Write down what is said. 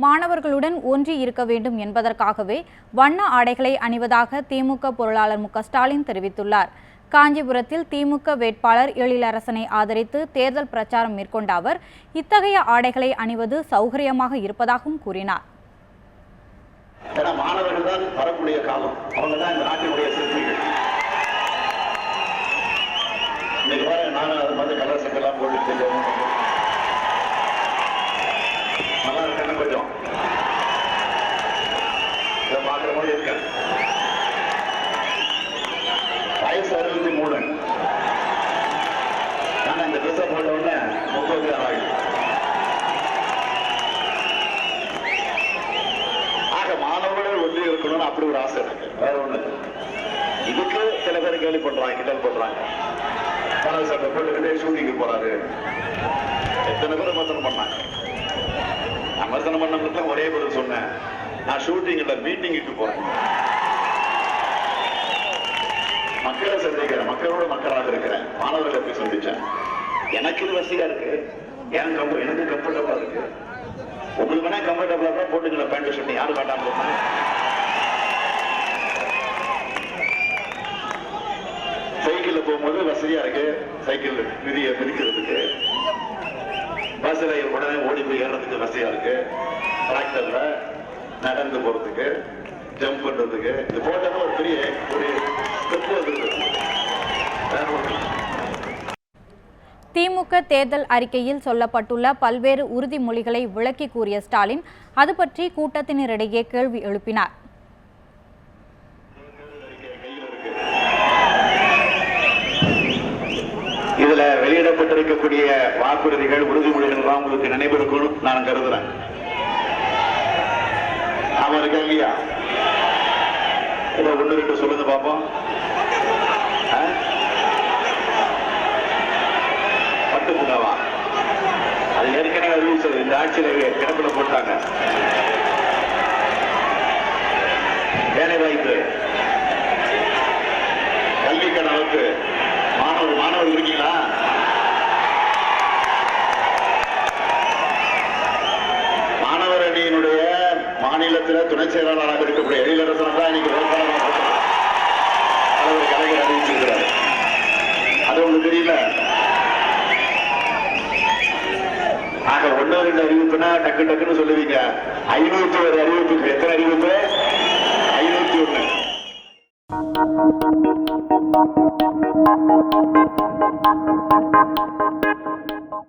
மாணவர்களுடன் ஒன்றி இருக்க வேண்டும் என்பதற்காகவே வண்ண ஆடைகளை அணிவதாக திமுக பொருளாளர் மு.க.ஸ்டாலின் தெரிவித்துள்ளார். காஞ்சிபுரத்தில் திமுக வேட்பாளர் எழிலரசனை ஆதரித்து தேர்தல் பிரச்சாரம் மேற்கொண்ட அவர் இத்தகைய ஆடைகளை அணிவது சௌகரியமாக இருப்பதாகவும் கூறினார். மாணவர்கள் தான் வரக்கூடிய காலம், அவங்க தான் இந்த நாட்டினுடைய சிற்பிகள். இன்னைக்கு வர நானும் அது மாதிரி கலர் சட்டெல்லாம் போட்டு நல்லா இருக்கேன்னு கொஞ்சம் இதை பார்க்குற மாதிரி இருக்கேன். வயசு 63. நான் இந்த ட்ரெஸ்ஸை போட்ட உடனே 36 ஆகுது. மாணவர்கள் ஒன்றி இருக்கணும்னு அப்படி ஒரு ஆசை இருக்கு, வேற ஒண்ணு. இதுக்கு சில பேர் கேள்வி பண்றாங்க, கிண்டல் பண்றாங்க. கலர் சட்டை போட்டுக்கிட்டே ஷூட்டிங்கு போறாரு. எத்தனை பேர் விமர்சனம் பண்ணாங்க. விமர்சனம் பண்ணவங்களுக்கு ஒரே பதில் சொன்னேன், நான் ஷூட்டிங்ல மீட்டிங்க்கு போறேன். மக்களை சந்திக்கிறேன், மக்களோட மக்களாக இருக்கிறேன். மாணவர்களை போய் சந்திச்சேன். எனக்கு இது வசதியா இருக்கு, எனக்கு கம்ஃபர்டபுளா இருக்கு. உங்களுக்கு வேணா கம்ஃபர்டபுளா தான் போட்டுக்கல பேண்ட் ஷர்ட், யாரும் காட்டாம இருப்பாங்க. சைக்கிள்ல போகும்போது வசதியா இருக்கு, சைக்கிள் விதியை பிரிக்கிறதுக்கு. பஸ்ல உடனே ஓடி போய் ஏறதுக்கு வசதியா இருக்கு. டிராக்டர்ல நடந்து போறதுக்கு, ஜம்ப் பண்றதுக்கு இது போட்டது ஒரு பெரிய ஒரு ஸ்டெப் வந்துருக்கு. திமுக தேர்தல் அறிக்கையில் சொல்லப்பட்டுள்ள பல்வேறு உறுதிமொழிகளை விளக்கி கூறிய ஸ்டாலின் அது பற்றி கூட்டத்தினரிடையே கேள்வி எழுப்பினார். இதுல வெளியிடப்பட்டிருக்கக்கூடிய வாக்குறுதிகள், உறுதிமொழிகள் தான் உங்களுக்கு நினைவிருக்கும் நான் கருதுறேன். நாம இருக்கா இல்லையா? இதை 1 2 சொல்லுங்க பாப்போம். பட்டுப்புடவா அது ஏற்கனவே அறிவிச்சது, இந்த ஆட்சியில கிடப்பில போட்டாங்க. வேலை வாய்ப்பு, கல்வி கணக்கு, மாணவர் இருக்கீங்களா? மாணவர் அணியினுடைய மாநிலத்தில் துணை செயலாளராக இருக்கக்கூடிய எழிலரசன் தான் இன்னைக்கு வேட்பாளராக கலைஞர் அறிவிச்சிருக்கிறார். அது உங்களுக்கு தெரியல. ஆக 1 2 அறிவிப்புனா டக்கு டக்குன்னு சொல்லுவீங்க. 501 அறிவிப்புக்கு எத்தனை அறிவிப்பு? 501.